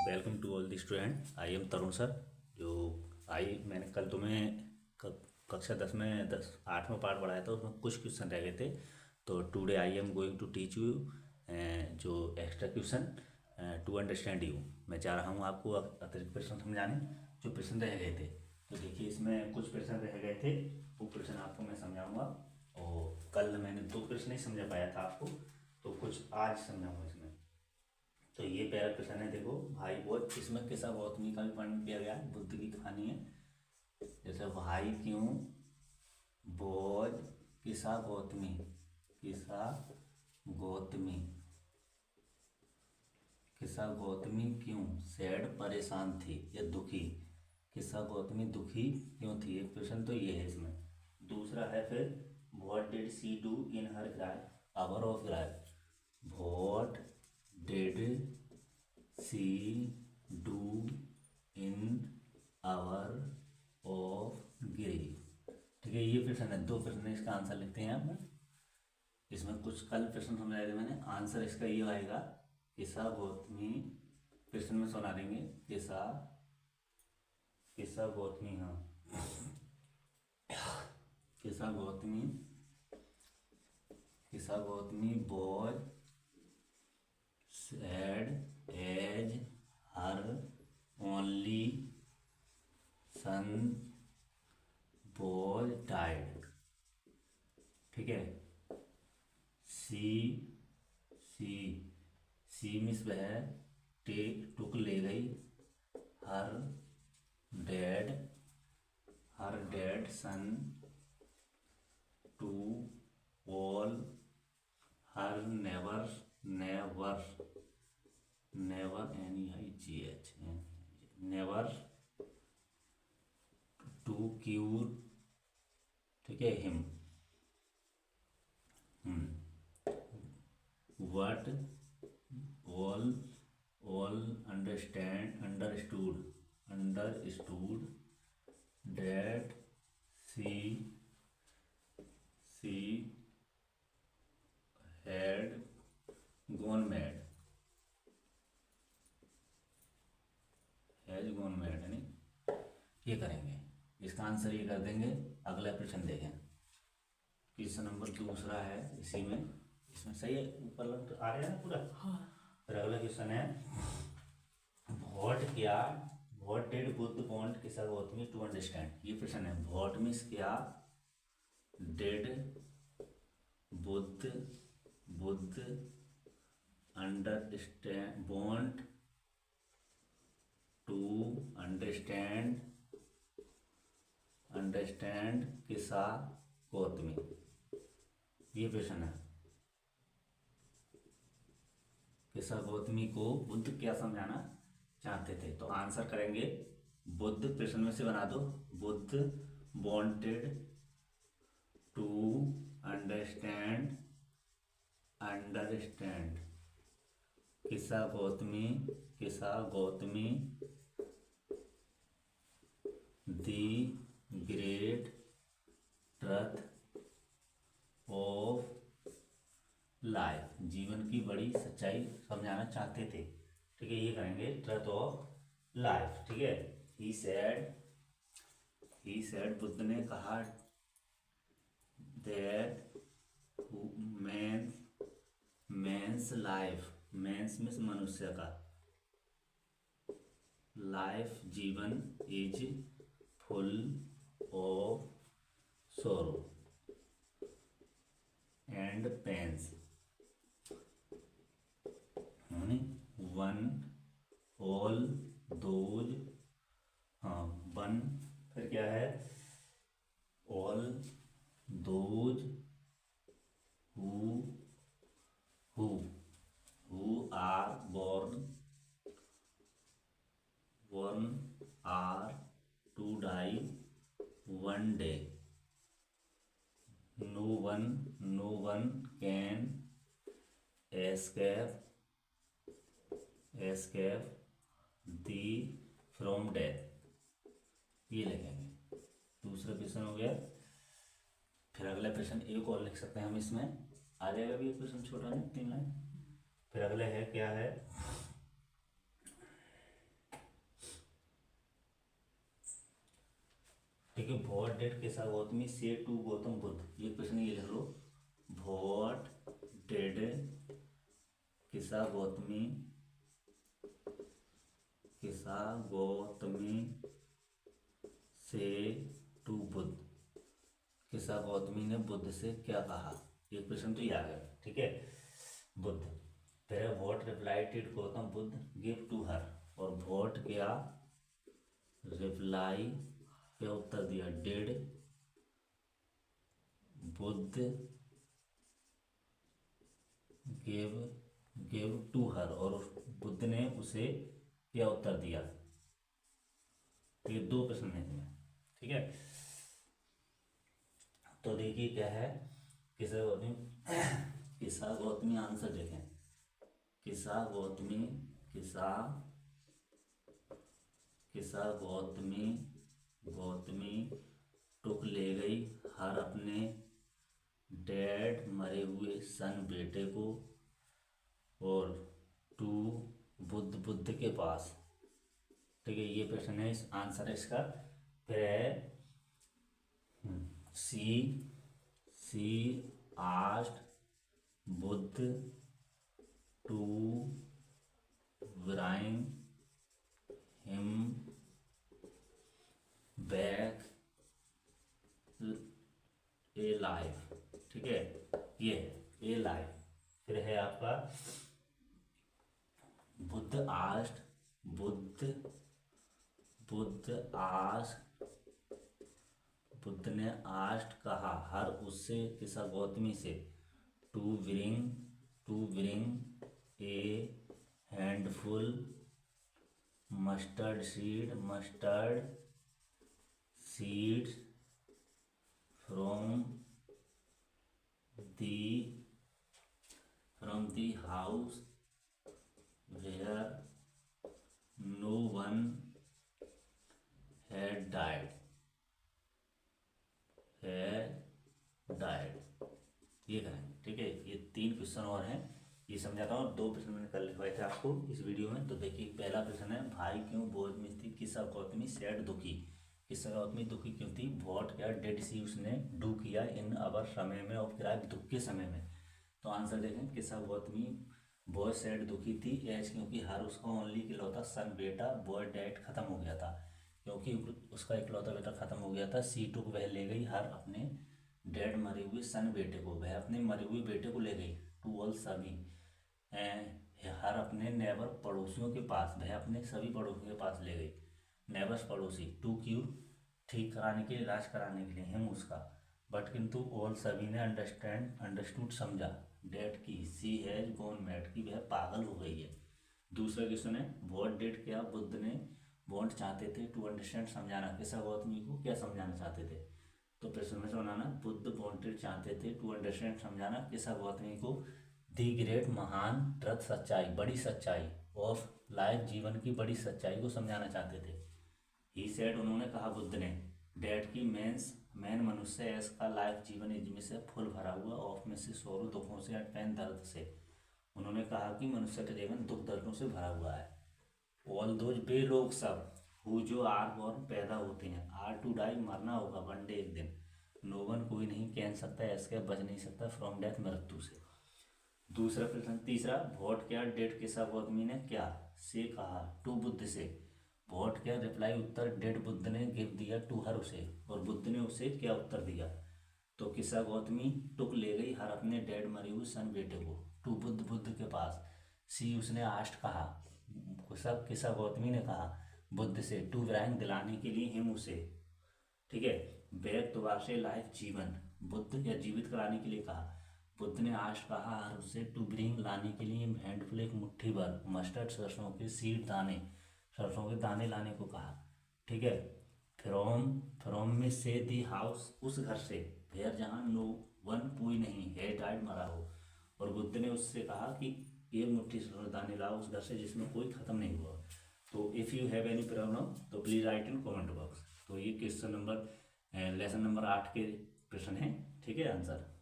Welcome to all the student. I am Tarun sir. जो मैंने कल तुम्हें कक्षा 10 में 8वां पार्ट पढ़ाया था, उसमें कुछ क्वेश्चन रह गए थे। तो today I am going to teach you जो extra question to understand you. मैं चाह रहा हूँ आपको अतिरिक्त प्रश्न समझाने जो प्रश्न रह गए थे। तो देखिए, इसमें कुछ प्रश्न रह गए थे, वो प्रश्न आपको मैं समझाऊंगा। और कल मैंने 2 प्रश्न नहीं समझा पाया था आपको, तो कुछ आज समझाऊंगा इसमें। तो ये पहला प्रश्न है, देखो भाई बोध, इसमें किसा गौतमी का भी वर्णन किया गया है, बुद्ध की कहानी है। जैसे भाई क्यों बोध किसा गौतमी, किसा गौतमी, किसा गौतमी क्यों सैड परेशान थी या दुखी, किसा गौतमी दुखी क्यों थी। एक प्रश्न तो ये है इसमें। दूसरा है फिर, what did she do in her hour of life, what did she do in hour of grief. ठीक है, ये प्रश्न है, 2 प्रश्न है, इसका आंसर लिखते हैं आप। इसमें कुछ कल प्रश्न समझाए थे मैंने, आंसर इसका ये आएगा, किसा गौतमी। प्रश्न में सुना देंगे, किसा किसा गौतमी, हाँ Kisa Gautami, Kisa Gautami boy sad as her only son boy died. ठीक है, सी सी सी मिस वह टुक ले गई her dead, her dead son to all her never, never never NEIGH, never to cure. ठीक है, him. What all understood that she had gone mad, has gone mad, यानी ये करेंगे। इसका आंसर ये कर देंगे। अगला प्रश्न देखें, क्वेश्चन नंबर 2 है इसी में, इसमें सही है, ऊपर लग आ रहा है ना पूरा। हाँ। फिर अगला क्वेश्चन है, व्हाट डिड बुद्ध वांट किसा गौतमी टू अंडरस्टैंड। ये प्रश्न है, व्हाट मीन्स क्या, did Buddha understand want to understand Kisa Gautami. ये प्रश्न है, किसा गौतमी को बुद्ध क्या समझाना चाहते थे। तो आंसर करेंगे, बुद्ध प्रश्न में से बना दो, Buddha wanted to understand Kisa Gautami the great truth of life, जीवन की बड़ी सच्चाई समझाना चाहते थे। ठीक है, ये करेंगे, ट्रथ ऑफ लाइफ। ठीक है, ही सैड बुद्ध ने कहा, that man's life, man's means मनुष्य का, लाइफ जीवन, is full of sorrow and pains, one all those, हाँ वन, फिर क्या है, all those who are born are to die one day. No one can escape the from death। ये लिखेंगे। दूसरा प्रश्न हो गया। फिर अगला प्रश्न एक और लिख सकते हैं हम, इसमें आ जाएगा भी, प्रश्न छोटा नहीं, 3 लाइन। फिर अगला है, क्या है, ठीक है। व्हाट डिड किसा गौतमी से टू गौतम बुद्ध, ये क्वेश्चन ये लिख लो। व्हाट डिड किसा गौतमी से टू बुद्ध, किसा गौतमी ने बुद्ध से क्या कहा, ये क्वेश्चन तो ये आ गया, ठीक है। बुद्ध, फिर what reply did Gautam Buddha give to her, और व्हाट क्या रिप्लाई क्या उत्तर दिया, did Buddha give to her, और बुद्ध ने उसे क्या उत्तर दिया। तो ये दो प्रश्न है इसमें, ठीक है। तो देखिए क्या है, किसा गौतमी आंसर देखें। किसा गौतमी टुक ले गई हर अपने डैड मरे हुए सन बेटे को, और टू बुद्ध के पास, ठीक है। ये प्रश्न है, इस आंसर है इसका। फिर है she asked Buddha to bring him back a life, ठीक है। ये ए लाइफ। फिर है आपका बुद्ध ने आस्ट कहा हर उससे किसा गौतमी से, to bring a handful mustard seeds from the house where no one had died, ये करेंगे, ठीक है। ये 3 क्वेश्चन और हैं, ये समझाता हूँ। 2 प्रश्न मैंने कल लिखवाए थे आपको इस वीडियो में। तो देखिए पहला प्रश्न है, भाई क्यों बोझ में थी किसा गौतमी सैड दुखी, किसा गौतमी दुखी क्यों थी। व्हाट क्या डेड सी उसने डू किया इन अवर समय में, और फिर दुख के समय में। तो आंसर देखें, किसा गौतमी बॉय सैड दुखी थी एज, क्योंकि हर उसका ओनली इकलौता सन बेटा बॉय डैड खत्म हो गया था, क्योंकि उसका इकलौता बेटा खत्म हो गया था। सी टू वह ले गई हर अपने डैड मरे हुए सन बेटे को, वह अपने मरे हुए बेटे को ले गई। टू ऑल सभी, हर अपने नेबर पड़ोसियों के पास, वह अपने सभी पड़ोसियों के पास ले गई। नेबर्स पड़ोसी, टू क्यूर ठीक कराने के लिए, इलाज कराने के लिए, हिम उसका। बट किंतु ऑल सभी ने अंडरस्टूड समझा, डैड की सी हैज गॉन मैड की वह पागल हो गई है। दूसरा क्वेश्चन है, व्हाट डिड क्या बुद्ध ने वॉन्ट चाहते थे टू अंडरस्टैंड समझाना, किसा गौतमी को क्या समझाना चाहते थे। तो प्रश्न में से बनाना, बुद्ध वॉन्टेड चाहते थे टू अंडरस्टैंड समझाना किसा गौतमी को दी ग्रेट महान ट्रथ सच्चाई, बड़ी सच्चाई ऑफ लाइफ जीवन की बड़ी सच्चाई को समझाना चाहते थे। ही सेड उन्होंने कहा बुद्ध ने, डैड की मैन मनुष्य एस का लाइफ जीवन इजमी से फुल भरा हुआ, ऑफ में से सोरो दुखों से एंड पेन दर्द से। उन्होंने कहा कि मनुष्य का जीवन दुख दर्दों से भरा हुआ है। ऑल दोज वे लोग सब हु जो आर बॉर्न पैदा होते हैं, आर टू डाई मरना होगा वन डे एक दिन। नो वन कोई नहीं कह सकता ऐसे बच नहीं सकता फ्रॉम डेथ मृत्यु से। दूसरा प्रश्न, तीसरा, व्हाट क्या डेड किसा गौतमी ने क्या से कहा टू बुद्ध से। व्हाट क्या रिप्लाई उत्तर डेड बुद्ध ने गिव दिया टू हर उसे, और बुद्ध ने उसे क्या उत्तर दिया। तो किसा गौतमी टुक ले गई हर अपने डेड मरे हुए सन बेटे को, टू बुद्ध के पास। सी उसने आस्ट कहा, सब किसा गौतमी ने कहा बुद्ध से, टू ब्राइंग दिलाने के लिए हिम उसे, ठीक है। बैक दोबारा से लाइफ जीवन, बुद्ध या जीवित कराने के लिए कहा। बुद्ध ने आस्ट कहा हर उससे, टू ब्रिंग लाने के लिए हैंडफुल एक मुट्ठी भर मस्टर्ड सरसों के सीड दाने, सरसों के दाने लाने को कहा, ठीक है। फ्रॉम में से दी हाउस उस घर से, वेयर जहाँ नो वन कोई नहीं है डाइड मरा हो, और बुद्ध ने उससे कहा कि एक मुट्ठी दाने लाओ उस घर से जिसमें कोई खत्म नहीं हुआ। तो if you have any problem तो please write in comment box. तो ये क्वेश्चन नंबर लेसन नंबर 8 के प्रश्न हैं, ठीक है। आंसर